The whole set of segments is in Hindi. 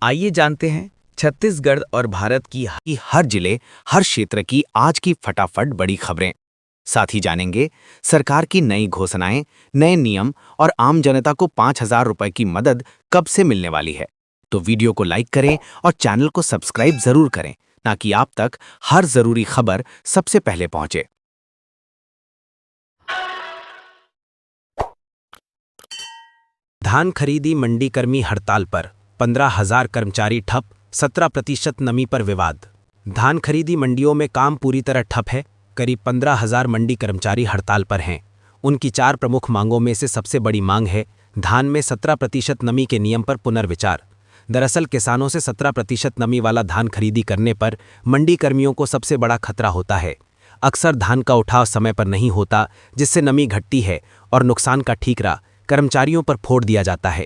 आइए जानते हैं छत्तीसगढ़ और भारत की हर जिले, हर क्षेत्र की आज की फटाफट बड़ी खबरें। साथ ही जानेंगे सरकार की नई घोषणाएं, नए नियम और आम जनता को 5,000 रुपए की मदद कब से मिलने वाली है। तो वीडियो को लाइक करें और चैनल को सब्सक्राइब जरूर करें, ताकि आप तक हर जरूरी खबर सबसे पहले पहुंचे। धान खरीदी मंडी कर्मी हड़ताल पर, 15,000 कर्मचारी ठप, 17% नमी पर विवाद। धान खरीदी मंडियों में काम पूरी तरह ठप है। करीब 15,000 मंडी कर्मचारी हड़ताल पर हैं। उनकी 4 प्रमुख मांगों में से सबसे बड़ी मांग है धान में 17% नमी के नियम पर पुनर्विचार। दरअसल किसानों से 17% नमी वाला धान खरीदी करने पर मंडी कर्मियों को सबसे बड़ा खतरा होता है। अक्सर धान का उठाव समय पर नहीं होता, जिससे नमी घटती है और नुकसान का ठीकरा कर्मचारियों पर फोड़ दिया जाता है।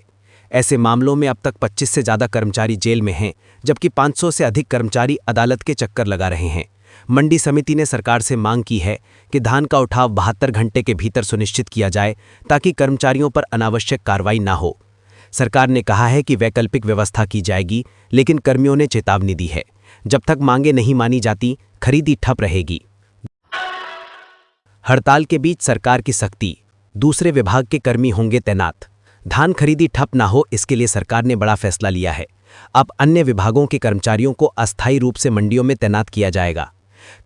ऐसे मामलों में अब तक 25 से ज़्यादा कर्मचारी जेल में हैं, जबकि 500 से अधिक कर्मचारी अदालत के चक्कर लगा रहे हैं। मंडी समिति ने सरकार से मांग की है कि धान का उठाव 72 घंटे के भीतर सुनिश्चित किया जाए, ताकि कर्मचारियों पर अनावश्यक कार्रवाई ना हो। सरकार ने कहा है कि वैकल्पिक व्यवस्था की जाएगी, लेकिन कर्मियों ने चेतावनी दी है, जब तक मांगें नहीं मानी जाती, खरीदी ठप रहेगी। हड़ताल के बीच सरकार की सख्ती, दूसरे विभाग के कर्मी होंगे तैनात। धान खरीदी ठप ना हो, इसके लिए सरकार ने बड़ा फैसला लिया है। अब अन्य विभागों के कर्मचारियों को अस्थायी रूप से मंडियों में तैनात किया जाएगा।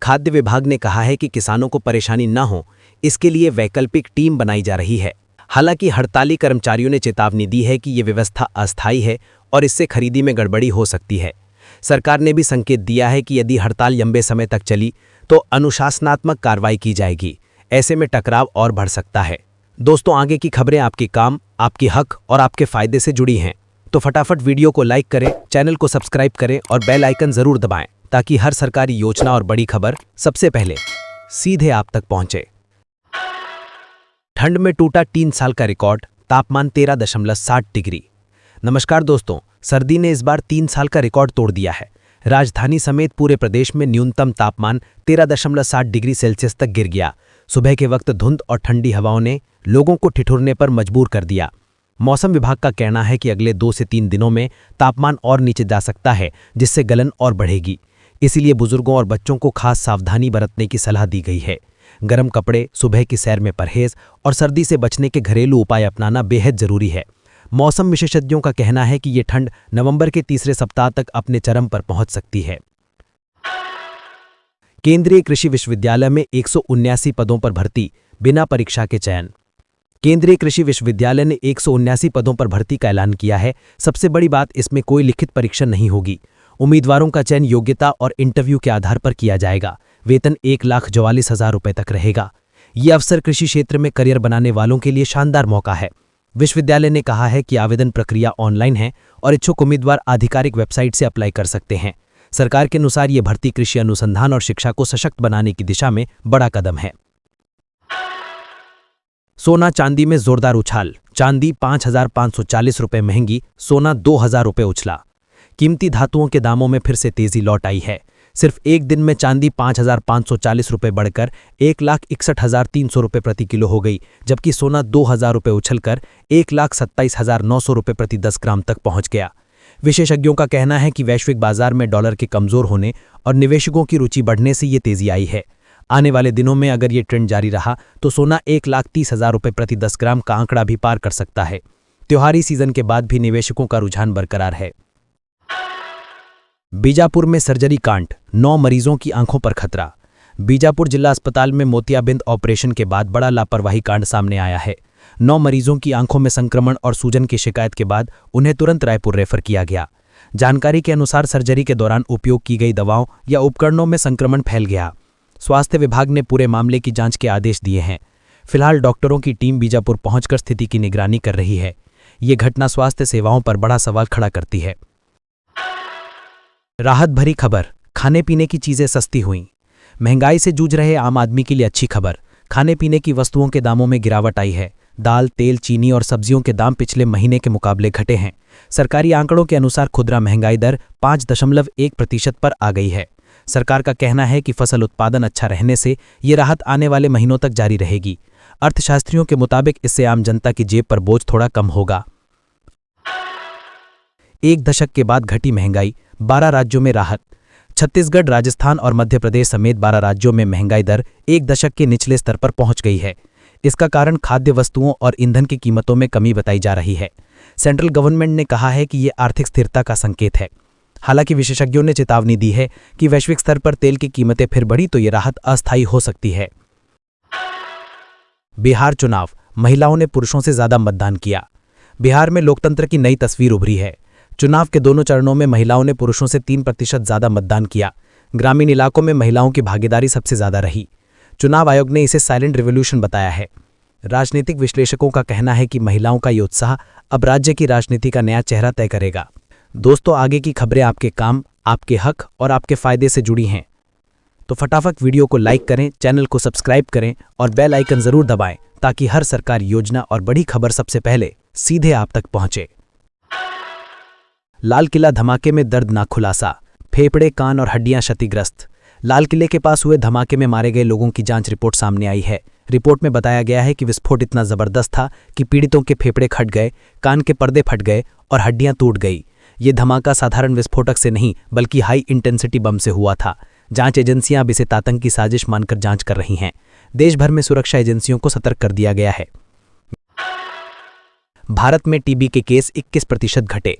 खाद्य विभाग ने कहा है कि किसानों को परेशानी न हो, इसके लिए वैकल्पिक टीम बनाई जा रही है। हालांकि हड़ताली कर्मचारियों ने चेतावनी दी है कि ये व्यवस्था अस्थायी है और इससे खरीदी में गड़बड़ी हो सकती है। सरकार ने भी संकेत दिया है कि यदि हड़ताल लंबे समय तक चली तो अनुशासनात्मक कार्रवाई की जाएगी। ऐसे में टकराव और बढ़ सकता है। दोस्तों, आगे की खबरें आपके काम, आपके हक और आपके फायदे से जुड़ी हैं, तो फटाफट वीडियो को लाइक करें, चैनल को सब्सक्राइब करें और बेल आइकन जरूर दबाएं, ताकि हर सरकारी योजना और बड़ी खबर सबसे पहले सीधे आप तक पहुंचे। ठंड में टूटा 3 साल का रिकॉर्ड, तापमान 13.7 डिग्री। नमस्कार दोस्तों, सर्दी ने इस बार 3 साल का रिकॉर्ड तोड़ दिया है। राजधानी समेत पूरे प्रदेश में न्यूनतम तापमान 13.7 डिग्री सेल्सियस तक गिर गया। सुबह के वक्त धुंध और ठंडी हवाओं ने लोगों को ठिठुरने पर मजबूर कर दिया। मौसम विभाग का कहना है कि अगले 2 से 3 दिनों में तापमान और नीचे जा सकता है, जिससे गलन और बढ़ेगी। इसीलिए बुजुर्गों और बच्चों को खास सावधानी बरतने की सलाह दी गई है। गर्म कपड़े, सुबह की सैर में परहेज और सर्दी से बचने के घरेलू उपाय अपनाना बेहद जरूरी है। मौसम विशेषज्ञों का कहना है कि ये ठंड नवंबर के तीसरे सप्ताह तक अपने चरम पर पहुंच सकती है। केंद्रीय कृषि विश्वविद्यालय में 179 पदों पर भर्ती, बिना परीक्षा के चयन। केंद्रीय कृषि विश्वविद्यालय ने 179 पदों पर भर्ती का ऐलान किया है। सबसे बड़ी बात, इसमें कोई लिखित परीक्षा नहीं होगी। उम्मीदवारों का चयन योग्यता और इंटरव्यू के आधार पर किया जाएगा। वेतन 1,44,000 रुपये तक रहेगा। ये अवसर कृषि क्षेत्र में करियर बनाने वालों के लिए शानदार मौका है। विश्वविद्यालय ने कहा है कि आवेदन प्रक्रिया ऑनलाइन है और इच्छुक उम्मीदवार आधिकारिक वेबसाइट से अप्लाई कर सकते हैं। सरकार के अनुसार ये भर्ती कृषि अनुसंधान और शिक्षा को सशक्त बनाने की दिशा में बड़ा कदम है। सोना चांदी में जोरदार उछाल, चांदी 5,540 रुपये महंगी, सोना 2,000 रुपये उछला। कीमती धातुओं के दामों में फिर से तेजी लौट आई है। सिर्फ एक दिन में चांदी 5,540 रुपये बढ़कर 1,61,300 रुपये प्रति किलो हो गई, जबकि सोना 2,000 रुपये उछलकर 1,27,900 रुपये प्रति 10 ग्राम तक पहुंच गया। विशेषज्ञों का कहना है कि वैश्विक बाजार में डॉलर के कमजोर होने और निवेशकों की रुचि बढ़ने से ये तेजी आई है। आने वाले दिनों में अगर ये ट्रेंड जारी रहा तो सोना 1,30,000 रुपये प्रति 10 ग्राम का आंकड़ा भी पार कर सकता है। त्योहारी सीजन के बाद भी निवेशकों का रुझान बरकरार है। बीजापुर में सर्जरी कांड, 9 मरीजों की आंखों पर खतरा। बीजापुर जिला अस्पताल में मोतियाबिंद ऑपरेशन के बाद बड़ा लापरवाही कांड सामने आया है। 9 मरीजों की आंखों में संक्रमण और सूजन की शिकायत के बाद उन्हें तुरंत रायपुर रेफर किया गया। जानकारी के अनुसार सर्जरी के दौरान उपयोग की गई दवाओं या उपकरणों में संक्रमण फैल गया। स्वास्थ्य विभाग ने पूरे मामले की जांच के आदेश दिए हैं। फिलहाल डॉक्टरों की टीम बीजापुर पहुंचकर स्थिति की निगरानी कर रही है। ये घटना स्वास्थ्य सेवाओं पर बड़ा सवाल खड़ा करती है। राहत भरी खबर, खाने पीने की चीजें सस्ती हुईं। महंगाई से जूझ रहे आम आदमी के लिए अच्छी खबर, खाने पीने की वस्तुओं के दामों में गिरावट आई है। दाल, तेल, चीनी और सब्जियों के दाम पिछले महीने के मुकाबले घटे हैं। सरकारी आंकड़ों के अनुसार खुदरा महंगाई दर 5.1% पर आ गई है। सरकार का कहना है कि फसल उत्पादन अच्छा रहने से ये राहत आने वाले महीनों तक जारी रहेगी। अर्थशास्त्रियों के मुताबिक इससे आम जनता की जेब पर बोझ थोड़ा कम होगा। एक दशक के बाद घटी महंगाई, 12 राज्यों में राहत। छत्तीसगढ़, राजस्थान और मध्य प्रदेश समेत 12 राज्यों में महंगाई दर एक दशक के निचले स्तर पर पहुंच गई है। इसका कारण खाद्य वस्तुओं और ईंधन की कीमतों में कमी बताई जा रही है। सेंट्रल गवर्नमेंट ने कहा है कि ये आर्थिक स्थिरता का संकेत है। हालांकि विशेषज्ञों ने चेतावनी दी है कि वैश्विक स्तर पर तेल की कीमतें फिर बढ़ी तो ये राहत अस्थायी हो सकती है। बिहार चुनाव, महिलाओं ने पुरुषों से ज्यादा मतदान किया। बिहार में लोकतंत्र की नई तस्वीर उभरी है। चुनाव के दोनों चरणों में महिलाओं ने पुरुषों से 3% ज्यादा मतदान किया। ग्रामीण इलाकों में महिलाओं की भागीदारी सबसे ज्यादा रही। चुनाव आयोग ने इसे साइलेंट रिवॉल्यूशन बताया है। राजनीतिक विश्लेषकों का कहना है कि महिलाओं का ये उत्साह अब राज्य की राजनीति का नया चेहरा तय करेगा। दोस्तों, आगे की खबरें आपके काम, आपके हक और आपके फायदे से जुड़ी हैं, तो फटाफट वीडियो को लाइक करें, चैनल को सब्सक्राइब करें और बेल आइकन जरूर दबाएं ताकि हर सरकारी योजना और बड़ी खबर सबसे पहले सीधे आप तक पहुंचे। लाल किला धमाके में दर्दनाक खुलासा, फेफड़े, कान और हड्डियां क्षतिग्रस्त। लाल किले के पास हुए धमाके में मारे गए लोगों की जांच रिपोर्ट सामने आई है। रिपोर्ट में बताया गया है कि विस्फोट इतना जबरदस्त था कि पीड़ितों के फेफड़े फट गए, कान के पर्दे फट गए और हड्डियां टूट गई। ये धमाका साधारण विस्फोटक से नहीं बल्कि हाई इंटेंसिटी बम से हुआ था। जांच एजेंसियां अब इसे आतंकी साजिश मानकर जांच कर रही हैं। देश भर में सुरक्षा एजेंसियों को सतर्क कर दिया गया है। भारत में टीबी के केस 21% घटे।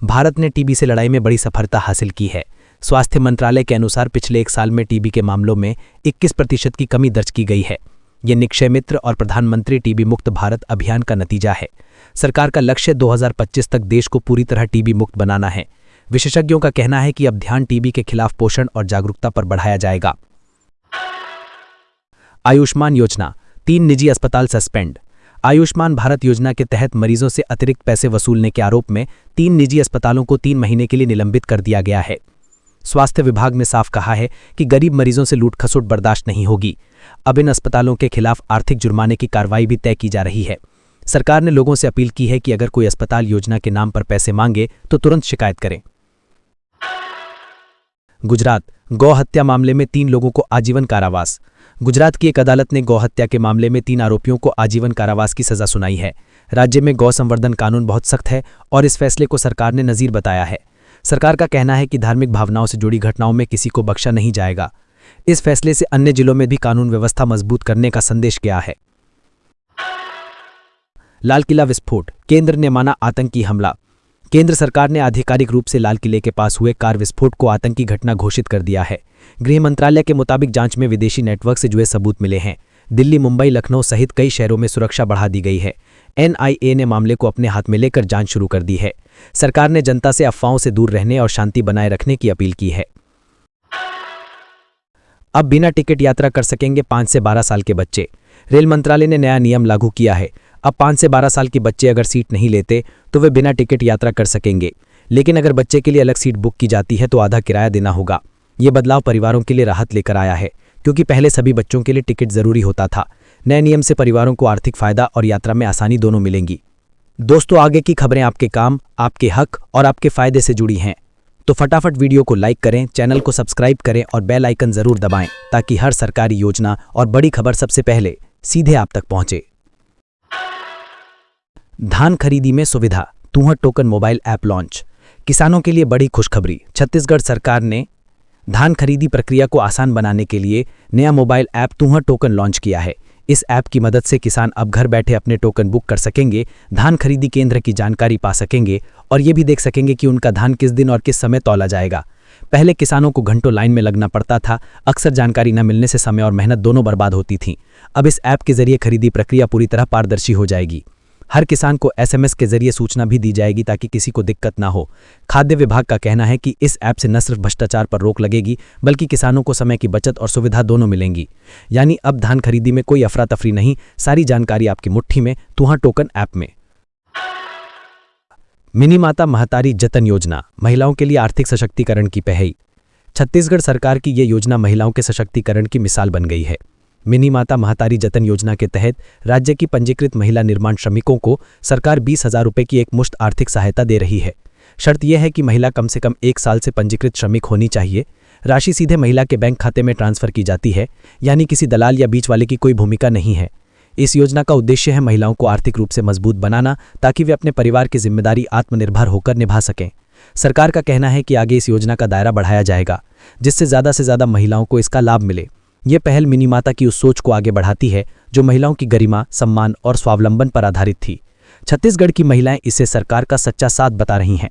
भारत ने टीबी से लड़ाई में बड़ी सफलता हासिल की है। स्वास्थ्य मंत्रालय के अनुसार पिछले एक साल में टीबी के मामलों में 21% की कमी दर्ज की गई है। ये निक्षय मित्र और प्रधानमंत्री टीबी मुक्त भारत अभियान का नतीजा है। सरकार का लक्ष्य 2025 तक देश को पूरी तरह टीबी मुक्त बनाना है। विशेषज्ञों का कहना है कि अब ध्यान टीबी के खिलाफ पोषण और जागरूकता पर बढ़ाया जाएगा। आयुष्मान योजना, 3 निजी अस्पताल सस्पेंड। आयुष्मान भारत योजना के तहत मरीजों से अतिरिक्त पैसे वसूलने के आरोप में 3 निजी अस्पतालों को 3 महीने के लिए निलंबित कर दिया गया है। स्वास्थ्य विभाग ने साफ कहा है कि गरीब मरीजों से लूट खसुट बर्दाश्त नहीं होगी। अब इन अस्पतालों के खिलाफ आर्थिक जुर्माने की कार्रवाई भी तय की जा रही है। सरकार ने लोगों से अपील की है कि अगर कोई अस्पताल योजना के नाम पर पैसे मांगे तो तुरंत शिकायत करें। गुजरात, गौ हत्या मामले में 3 लोगों को आजीवन कारावास। गुजरात की एक अदालत ने गौ हत्या के मामले में 3 आरोपियों को आजीवन कारावास की सजा सुनाई है। राज्य में गौ संवर्धन कानून बहुत सख्त है और इस फैसले को सरकार ने नजीर बताया है। सरकार का कहना है कि धार्मिक भावनाओं से जुड़ी घटनाओं में किसी को बख्शा नहीं जाएगा। इस फैसले से अन्य जिलों में भी कानून व्यवस्था मजबूत करने का संदेश गया है। लाल किला विस्फोट, केंद्र ने माना आतंकी हमला। केंद्र सरकार ने आधिकारिक रूप से लाल किले के पास हुए कार विस्फोट को आतंकी घटना घोषित कर दिया है। गृह मंत्रालय के मुताबिक जांच में विदेशी नेटवर्क से जुड़े सबूत मिले हैं। दिल्ली, मुंबई, लखनऊ सहित कई शहरों में सुरक्षा बढ़ा दी गई है। एनआईए ने मामले को अपने हाथ में लेकर जांच शुरू कर दी है। सरकार ने जनता से अफवाहों से दूर रहने और शांति बनाए रखने की अपील की है। अब बिना टिकट यात्रा कर सकेंगे 5 से 12 साल के बच्चे। रेल मंत्रालय ने नया नियम लागू किया है। अब 5 से 12 साल के बच्चे अगर सीट नहीं लेते तो वे बिना टिकट यात्रा कर सकेंगे, लेकिन अगर बच्चे के लिए अलग सीट बुक की जाती है तो आधा किराया देना होगा। ये बदलाव परिवारों के लिए राहत लेकर आया है, क्योंकि पहले सभी बच्चों के लिए टिकट जरूरी होता था। नए नियम से परिवारों को आर्थिक फायदा और यात्रा में आसानी दोनों मिलेंगी। दोस्तों, आगे की खबरें आपके काम, आपके हक और आपके फायदे से जुड़ी हैं, तो फटाफट वीडियो को लाइक करें, चैनल को सब्सक्राइब करें और बेल आइकन जरूर दबाएं ताकि हर सरकारी योजना और बड़ी खबर सबसे पहले सीधे आप तक पहुंचे। धान खरीदी में सुविधा, तुंहर टोकन मोबाइल ऐप लॉन्च। किसानों के लिए बड़ी खुशखबरी। छत्तीसगढ़ सरकार ने धान खरीदी प्रक्रिया को आसान बनाने के लिए नया मोबाइल ऐप तुंहर टोकन लॉन्च किया है। इस ऐप की मदद से किसान अब घर बैठे अपने टोकन बुक कर सकेंगे, धान खरीदी केंद्र की जानकारी पा सकेंगे और ये भी देख सकेंगे कि उनका धान किस दिन और किस समय तौला जाएगा। पहले किसानों को घंटों लाइन में लगना पड़ता था, अक्सर जानकारी न मिलने से समय और मेहनत दोनों बर्बाद होती थी। अब इस ऐप के जरिए खरीदी प्रक्रिया पूरी तरह पारदर्शी हो जाएगी। हर किसान को एसएमएस के जरिए सूचना भी दी जाएगी ताकि किसी को दिक्कत ना हो। खाद्य विभाग का कहना है कि इस ऐप से न सिर्फ भ्रष्टाचार पर रोक लगेगी बल्कि किसानों को समय की बचत और सुविधा दोनों मिलेंगी। यानी अब धान खरीदी में कोई अफरा तफरी नहीं, सारी जानकारी आपकी मुट्ठी में, तुंहर टोकन ऐप में। मिनी माता महतारी जतन योजना, महिलाओं के लिए आर्थिक सशक्तिकरण की पहल। छत्तीसगढ़ सरकार की ये योजना महिलाओं के सशक्तिकरण की मिसाल बन गई है। मिनी माता महतारी जतन योजना के तहत राज्य की पंजीकृत महिला निर्माण श्रमिकों को सरकार 20,000 रुपये की एक मुश्त आर्थिक सहायता दे रही है। शर्त यह है कि महिला कम से कम 1 साल से पंजीकृत श्रमिक होनी चाहिए। राशि सीधे महिला के बैंक खाते में ट्रांसफर की जाती है, यानी किसी दलाल या बीच वाले की कोई भूमिका नहीं है। इस योजना का उद्देश्य है महिलाओं को आर्थिक रूप से मजबूत बनाना ताकि वे अपने परिवार की जिम्मेदारी आत्मनिर्भर होकर निभा सकें। सरकार का कहना है कि आगे इस योजना का दायरा बढ़ाया जाएगा, जिससे ज़्यादा से ज़्यादा महिलाओं को इसका लाभ मिले। ये पहल मिनी माता की उस सोच को आगे बढ़ाती है जो महिलाओं की गरिमा, सम्मान और स्वावलंबन पर आधारित थी। छत्तीसगढ़ की महिलाएं इसे सरकार का सच्चा साथ बता रही हैं।